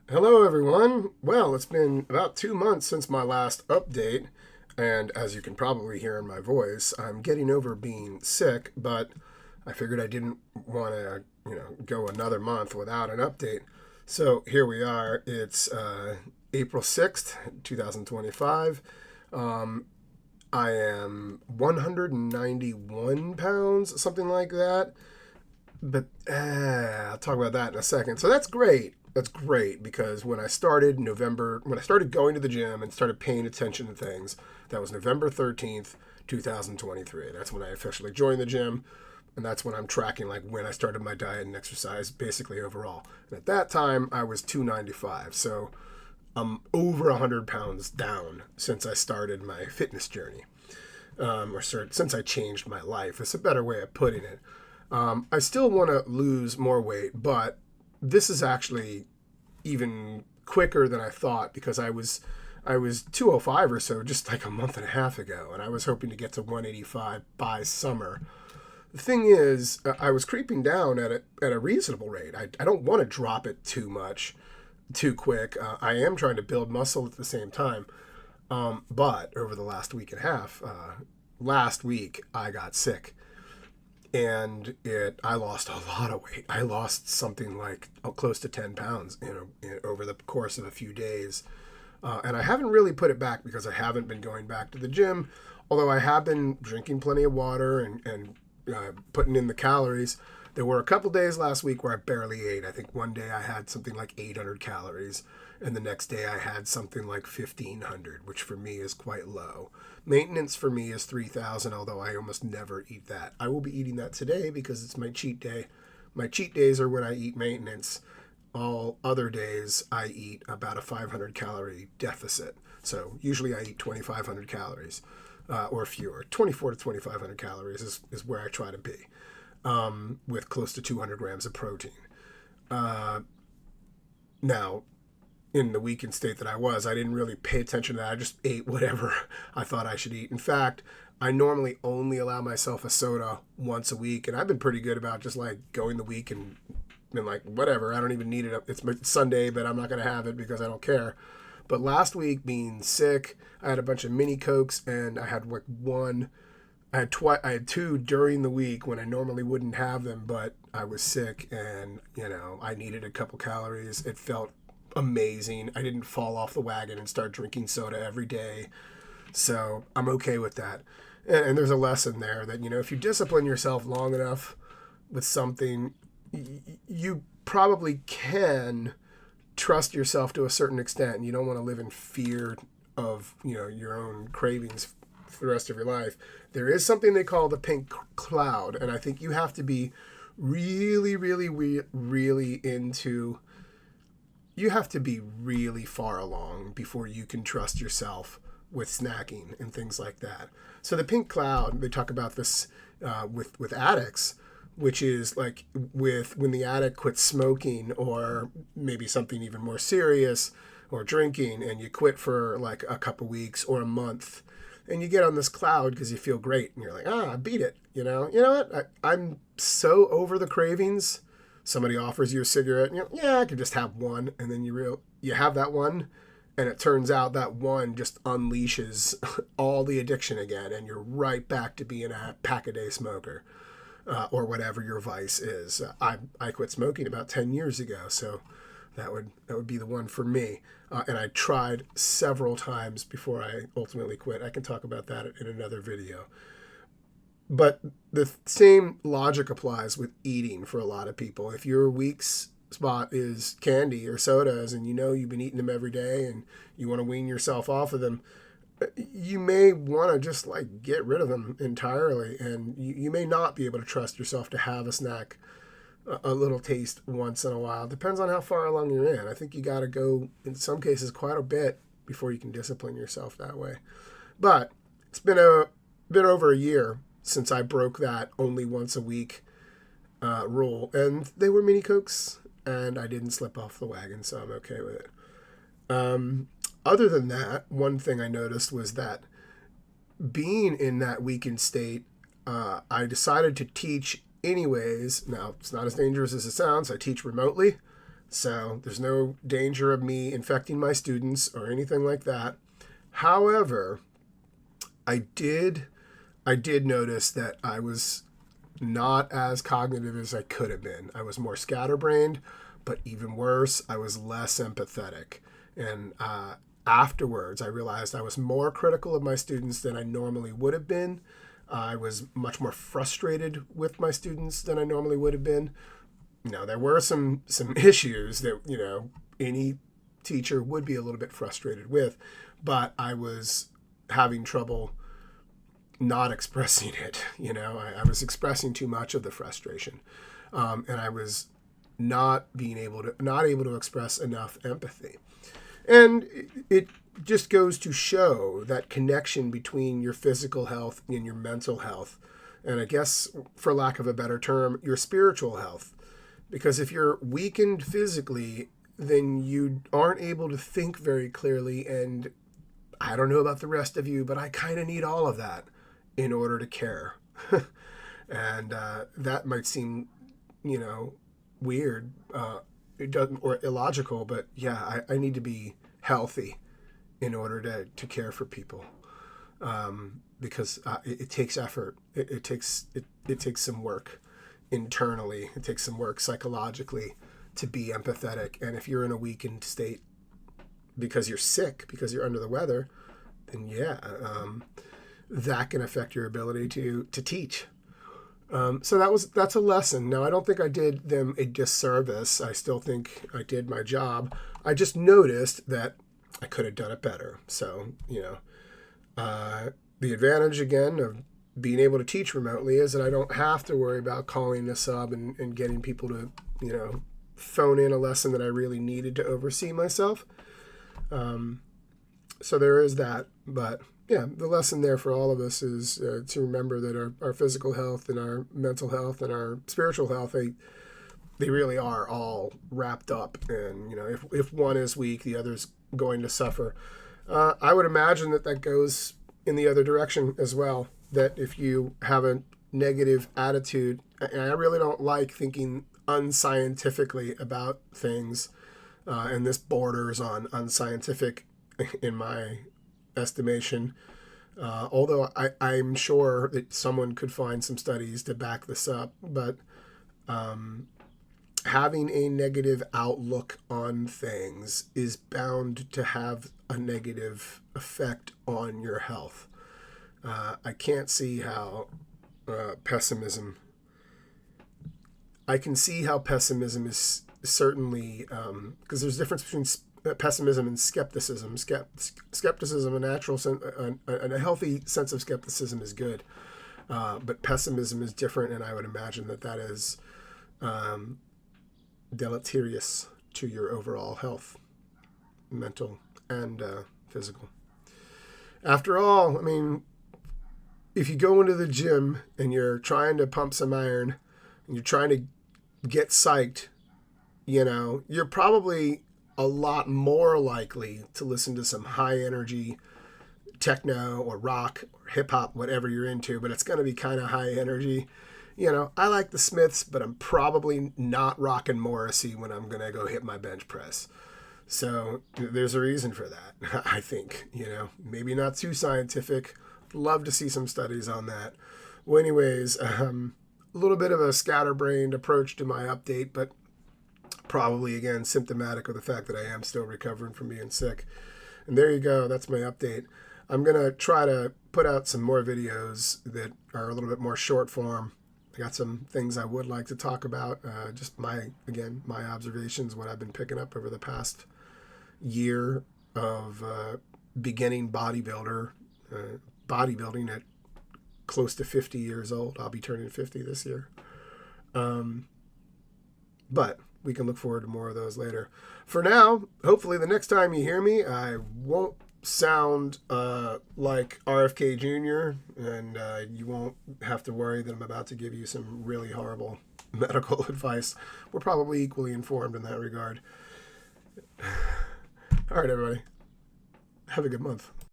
Hello, everyone. Well, it's been about 2 months since my last update, and as you can probably hear in my voice, I'm getting over being sick, but I figured I didn't want to, go another month without an update. So here we are. It's April 6th, 2025. Um, I am 191 pounds, something like that. But I'll talk about that in a second. So that's great. That's great because when I started November, when I started going to the gym and started paying attention to things, that was November 13th, 2023. That's when I officially joined the gym. And that's when I'm tracking like when I started my diet and exercise, basically overall. And at that time, I was 295. So I'm over 100 pounds down since I started my fitness journey, since I changed my life. It's a better way of putting it. I still want to lose more weight, but this is actually even quicker than I thought because I was 205 or so just like a month and a half ago, and I was hoping to get to 185 by summer. The thing is, I was creeping down at a reasonable rate. I don't want to drop it too much, too quick. I am trying to build muscle at the same time, but over the last week and a half, last week I got sick and it I lost a lot of weight. I lost something like close to 10 pounds over the course of a few days. And I haven't really put it back because I haven't been going back to the gym, although I have been drinking plenty of water and putting in the calories. There were a couple days last week where I barely ate. I think one day I had something like 800 calories, and the next day I had something like 1,500, which for me is quite low. Maintenance for me is 3,000, although I almost never eat that. I will be eating that today because it's my cheat day. My cheat days are when I eat maintenance. All other days I eat about a 500 calorie deficit. So usually I eat 2,500 calories or fewer. 24 to 2,500 calories is where I try to be, with close to 200 grams of protein. Uh, Now, in the weakened state that I was, I didn't really pay attention to that. I just ate whatever I thought I should eat. In fact, I normally only allow myself a soda once a week, and I've been pretty good about just like going the week and been like, whatever, I don't even need it. It's Sunday, but I'm not going to have it because I don't care. But last week, being sick, I had a bunch of mini cokes, and I had like one. I had two during the week when I normally wouldn't have them, but I was sick, and I needed a couple calories. It felt amazing. I didn't fall off the wagon and start drinking soda every day, so I'm okay with that. And there's a lesson there that if you discipline yourself long enough with something, you probably can trust yourself to a certain extent. You don't want to live in fear of your own cravings for the rest of your life. There is something they call the pink cloud, and I think you have to be really, really, really into. You have to be really far along before you can trust yourself with snacking and things like that. So the pink cloud, they talk about this with addicts, which is like with when the addict quits smoking or maybe something even more serious or drinking, and you quit for like a couple weeks or a month, and you get on this cloud because you feel great and you're like, I beat it. You know what, I'm so over the cravings. Somebody offers you a cigarette and I could just have one, and then you have that one, and it turns out that one just unleashes all the addiction again, and you're right back to being a pack a day smoker, or whatever your vice is. I quit smoking about 10 years ago, so that would be the one for me. And I tried several times before I ultimately quit. I can talk about that in another video. But the same logic applies with eating for a lot of people. If your weak spot is candy or sodas, and you've been eating them every day and you want to wean yourself off of them, you may want to just like get rid of them entirely, and you may not be able to trust yourself to have a snack, a little taste once in a while. It depends on how far along you're in. I think you got to go in some cases quite a bit before you can discipline yourself that way. But it's been a bit over a year since I broke that only once a week rule, and they were mini cokes, and I didn't slip off the wagon, so I'm okay with it. Other than that, one thing I noticed was that being in that weakened state, I decided to teach anyways. Now, it's not as dangerous as it sounds. I teach remotely. So there's no danger of me infecting my students or anything like that. However, I did notice that I was not as cognitive as I could have been. I was more scatterbrained, but even worse, I was less empathetic. And afterwards, I realized I was more critical of my students than I normally would have been. I was much more frustrated with my students than I normally would have been. There were some issues that, any teacher would be a little bit frustrated with, but I was having trouble not expressing it. I was expressing too much of the frustration, and I was not able to express enough empathy. And it just goes to show that connection between your physical health and your mental health, and I guess, for lack of a better term, your spiritual health. Because if you're weakened physically, then you aren't able to think very clearly. And I don't know about the rest of you, but I kind of need all of that in order to care. And that might seem, weird, it doesn't, or illogical, but yeah, I need to be healthy in order to care for people. Because it takes effort. It takes some work internally. It takes some work psychologically to be empathetic. And if you're in a weakened state because you're sick, because you're under the weather, then that can affect your ability to teach. So that's a lesson. Now, I don't think I did them a disservice. I still think I did my job. I just noticed that I could have done it better. So, the advantage, again, of being able to teach remotely is that I don't have to worry about calling a sub and getting people to, phone in a lesson that I really needed to oversee myself. So there is that. But yeah, the lesson there for all of us is to remember that our physical health and our mental health and our spiritual health, they really are all wrapped up. And, if one is weak, the other's going to suffer. I would imagine that goes in the other direction as well. That if you have a negative attitude, and I really don't like thinking unscientifically about things, and this borders on unscientific in my estimation, although I'm sure that someone could find some studies to back this up, but having a negative outlook on things is bound to have a negative effect on your health. I can't see how pessimism. I can see how pessimism is certainly, because there's a difference between pessimism and skepticism. Skepticism, a healthy sense of skepticism is good, but pessimism is different, and I would imagine that is deleterious to your overall health, mental and physical. After all, if you go into the gym and you're trying to pump some iron and you're trying to get psyched, you're probably a lot more likely to listen to some high energy techno or rock or hip hop, whatever you're into, but it's going to be kind of high energy. I like the Smiths, but I'm probably not rocking Morrissey when I'm going to go hit my bench press. So there's a reason for that, I think. Maybe not too scientific. Love to see some studies on that. Well, anyways, a little bit of a scatterbrained approach to my update, but probably, again, symptomatic of the fact that I am still recovering from being sick. And there you go. That's my update. I'm going to try to put out some more videos that are a little bit more short form. I got some things I would like to talk about. Just my observations, what I've been picking up over the past year of beginning bodybuilding at close to 50 years old. I'll be turning 50 this year. But we can look forward to more of those later. For now, hopefully the next time you hear me, I won't sound like RFK Jr., and you won't have to worry that I'm about to give you some really horrible medical advice. We're probably equally informed in that regard. All right, everybody. Have a good month.